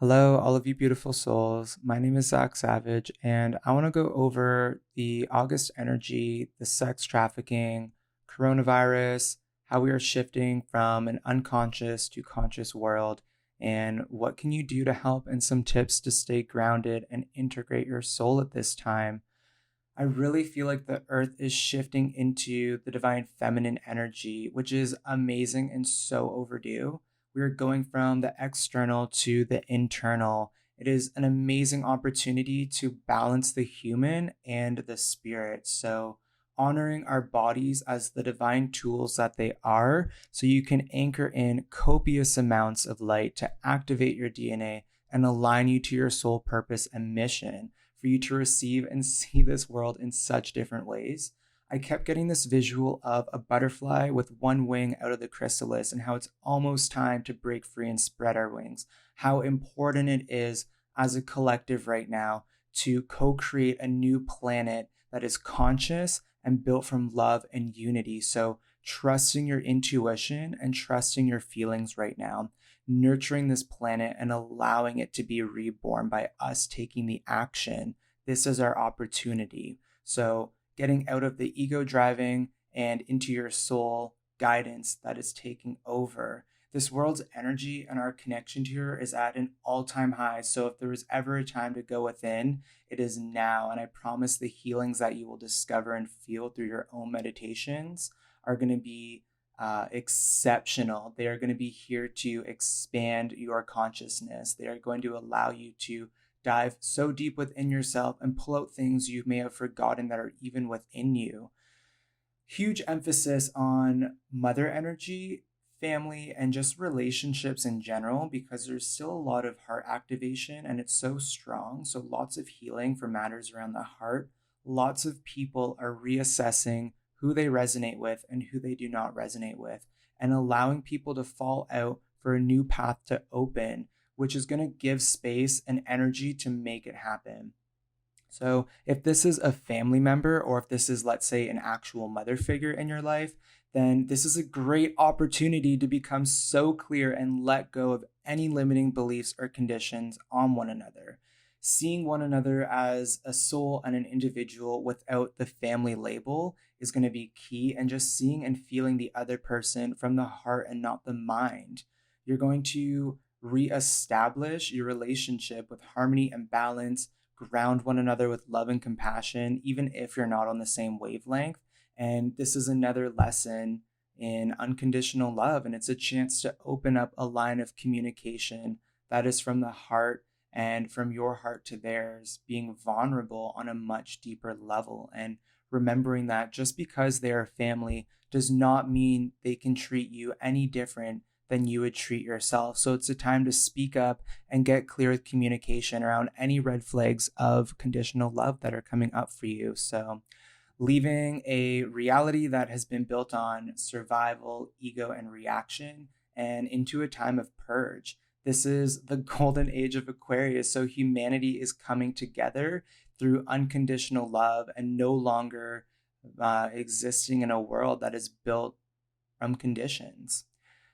Hello, all of you beautiful souls. My name is Zach Savage, and I want to go over the August energy, the sex trafficking, coronavirus, how we are shifting from an unconscious to conscious world, and what can you do to help, and some tips to stay grounded and integrate your soul at this time. I really feel like the earth is shifting into the divine feminine energy, which is amazing and so overdue. We're going from the external to the internal. It is an amazing opportunity to balance the human and the spirit. So, honoring our bodies as the divine tools that they are, so you can anchor in copious amounts of light to activate your DNA and align you to your soul purpose and mission for you to receive and see this world in such different ways. I kept getting this visual of a butterfly with one wing out of the chrysalis and how it's almost time to break free and spread our wings. How important it is as a collective right now to co create a new planet that is conscious and built from love and unity. So, trusting your intuition and trusting your feelings right now, nurturing this planet and allowing it to be reborn by us taking the action. This is our opportunity. So, getting out of the ego driving and into your soul guidance that is taking over. This world's energy and our connection to her is at an all time high. So, if there was ever a time to go within, it is now. And I promise the healings that you will discover and feel through your own meditations are going to be exceptional. They are going to be here to expand your consciousness. They are going to allow you to dive so deep within yourself and pull out things you may have forgotten that are even within you. Huge emphasis on mother energy, family, and just relationships in general because there's still a lot of heart activation and it's so strong. So, lots of healing for matters around the heart. Lots of people are reassessing who they resonate with and who they do not resonate with, and allowing people to fall out for a new path to open, which is going to give space and energy to make it happen. So, if this is a family member, or if this is, let's say, an actual mother figure in your life, then this is a great opportunity to become so clear and let go of any limiting beliefs or conditions on one another. Seeing one another as a soul and an individual without the family label is going to be key, and just seeing and feeling the other person from the heart and not the mind. You're going to reestablish your relationship with harmony and balance, ground one another with love and compassion, even if you're not on the same wavelength. And this is another lesson in unconditional love. And it's a chance to open up a line of communication that is from the heart and from your heart to theirs, being vulnerable on a much deeper level. And remembering that just because they are family does not mean they can treat you any different than you would treat yourself. So it's a time to speak up and get clear with communication around any red flags of conditional love that are coming up for you. So, leaving a reality that has been built on survival, ego, and reaction, and into a time of purge. This is the golden age of Aquarius. So, humanity is coming together through unconditional love and no longer existing in a world that is built from conditions.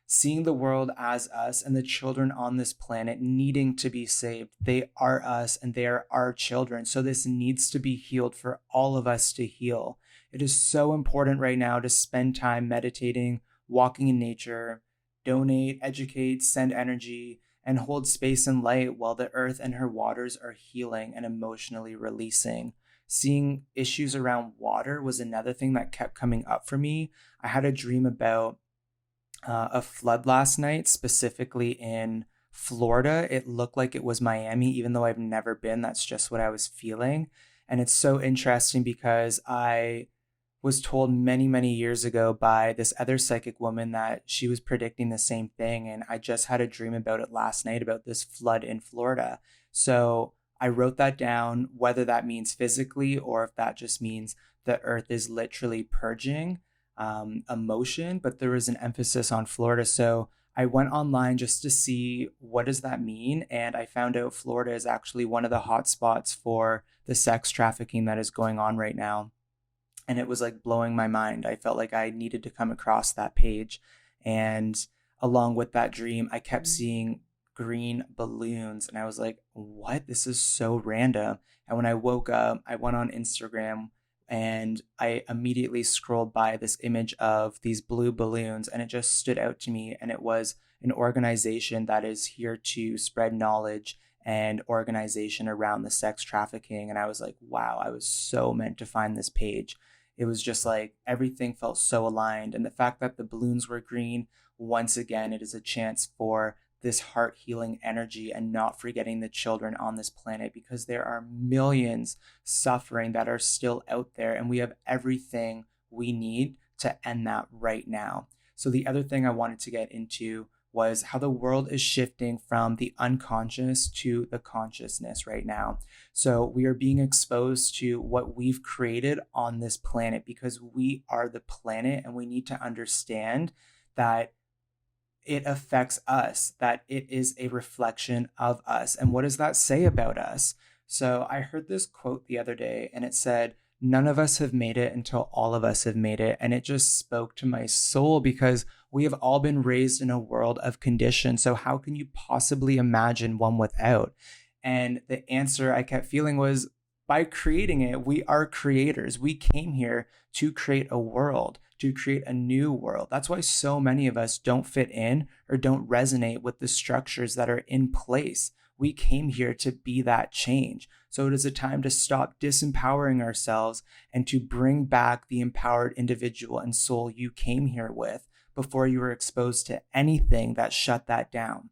Seeing the world as us and the children on this planet needing to be saved. They are us and they are our children. So this needs to be healed for all of us to heal. It is so important right now to spend time meditating, walking in nature, donate, educate, send energy, and hold space and light while the earth and her waters are healing and emotionally releasing. Seeing issues around water was another thing that kept coming up for me. I had a dream about a flood last night, specifically in Florida. It looked like it was Miami, even though I've never been. That's just what I was feeling. And it's so interesting because I was told many, many years ago by this other psychic woman that she was predicting the same thing. And I just had a dream about it last night about this flood in Florida. So I wrote that down, whether that means physically or if that just means the earth is literally purging emotion, but there was an emphasis on Florida. So I went online just to see what does that mean, and I found out Florida is actually one of the hot spots for the sex trafficking that is going on right now. And it was like blowing my mind. I felt like I needed to come across that page. And along with that dream, I kept seeing green balloons. And I was like, what? This is so random. And when I woke up, I went on Instagram and I immediately scrolled by this image of these blue balloons, and it just stood out to me. And it was an organization that is here to spread knowledge and organization around the sex trafficking. And I was like, wow, I was so meant to find this page. It was just like everything felt so aligned. And the fact that the balloons were green, once again, it is a chance for this heart healing energy and not forgetting the children on this planet, because there are millions suffering that are still out there, and we have everything we need to end that right now. So the other thing I wanted to get into was how the world is shifting from the unconscious to the consciousness right now. So we are being exposed to what we've created on this planet, because we are the planet, and we need to understand that it affects us, that it is a reflection of us. And what does that say about us? So I heard this quote the other day, and it said, none of us have made it until all of us have made it. And it just spoke to my soul, because we have all been raised in a world of condition. So how can you possibly imagine one without? And the answer I kept feeling was, by creating it, we are creators. We came here to create a world, to create a new world. That's why so many of us don't fit in or don't resonate with the structures that are in place. We came here to be that change. So it is a time to stop disempowering ourselves and to bring back the empowered individual and soul you came here with before you were exposed to anything that shut that down.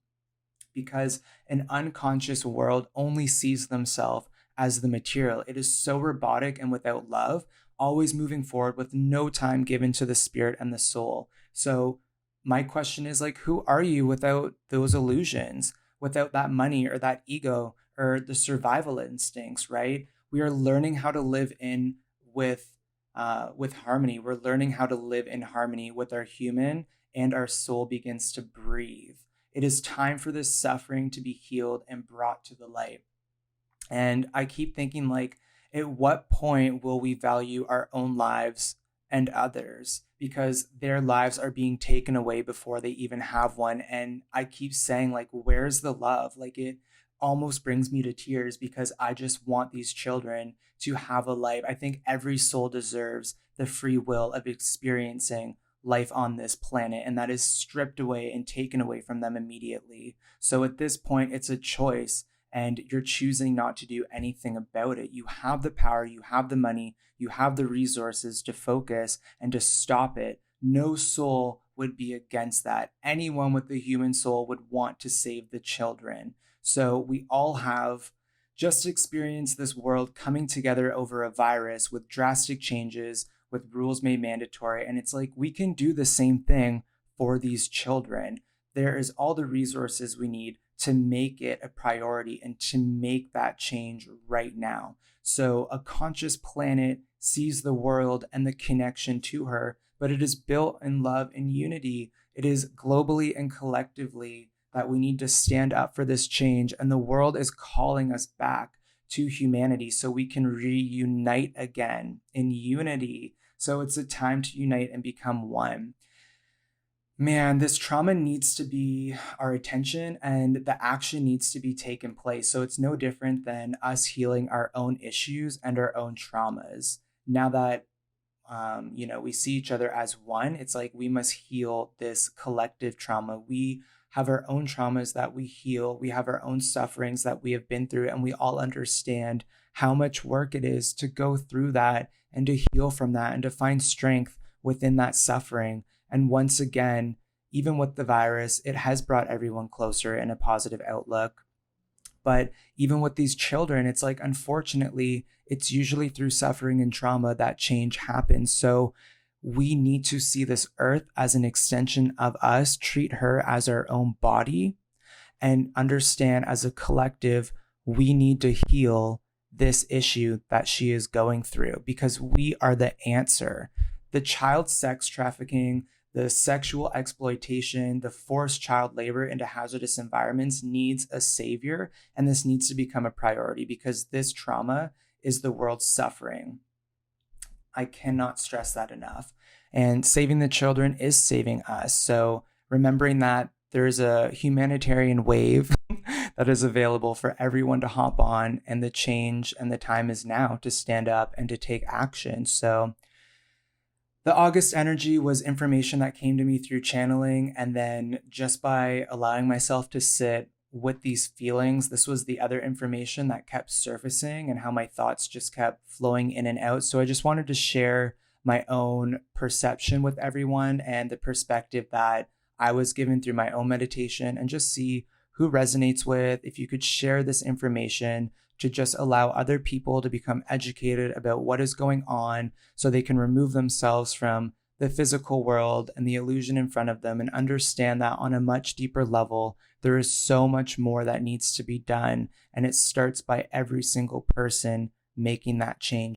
Because an unconscious world only sees themselves as the material. It is so robotic and without love, always moving forward with no time given to the spirit and the soul. So my question is, like, who are you without those illusions, without that money or that ego or the survival instincts, right? We are learning how to live in with harmony. We're learning how to live in harmony with our human, and our soul begins to breathe. It is time for this suffering to be healed and brought to the light. And I keep thinking, like, at what point will we value our own lives and others? Because their lives are being taken away before they even have one. And I keep saying, like, where's the love? Like, it almost brings me to tears, because I just want these children to have a life. I think every soul deserves the free will of experiencing life on this planet, and that is stripped away and taken away from them immediately. So at this point, it's a choice, and you're choosing not to do anything about it. You have the power, you have the money, you have the resources to focus and to stop it. No soul would be against that. Anyone with the human soul would want to save the children. So we all have just experienced this world coming together over a virus with drastic changes, with rules made mandatory. And it's like, we can do the same thing for these children. There is all the resources we need to make it a priority and to make that change right now. So a conscious planet sees the world and the connection to her, but it is built in love and unity. It is globally and collectively that we need to stand up for this change. And the world is calling us back to humanity so we can reunite again in unity. So it's a time to unite and become one. Man, this trauma needs to be our attention, and the action needs to be taken place. So it's no different than us healing our own issues and our own traumas. Now that we see each other as one, it's like we must heal this collective trauma. We have our own traumas that we heal. We have our own sufferings that we have been through, and we all understand how much work it is to go through that and to heal from that and to find strength within that suffering. And once again, even with the virus, it has brought everyone closer in a positive outlook. But even with these children, it's like, unfortunately, it's usually through suffering and trauma that change happens. So we need to see this earth as an extension of us, treat her as our own body, and understand as a collective, we need to heal this issue that she is going through, because we are the answer. The child sex trafficking, the sexual exploitation, the forced child labor into hazardous environments needs a savior, and this needs to become a priority, because this trauma is the world's suffering. I cannot stress that enough. And saving the children is saving us. So remembering that there's a humanitarian wave that is available for everyone to hop on, and the change and the time is now to stand up and to take action. So the August energy was information that came to me through channeling. And then just by allowing myself to sit with these feelings, this was the other information that kept surfacing and how my thoughts just kept flowing in and out. So I just wanted to share my own perception with everyone and the perspective that I was given through my own meditation, and just see who resonates with. If you could share this information to just allow other people to become educated about what is going on so they can remove themselves from the physical world and the illusion in front of them, and understand that on a much deeper level, there is so much more that needs to be done. And it starts by every single person making that change.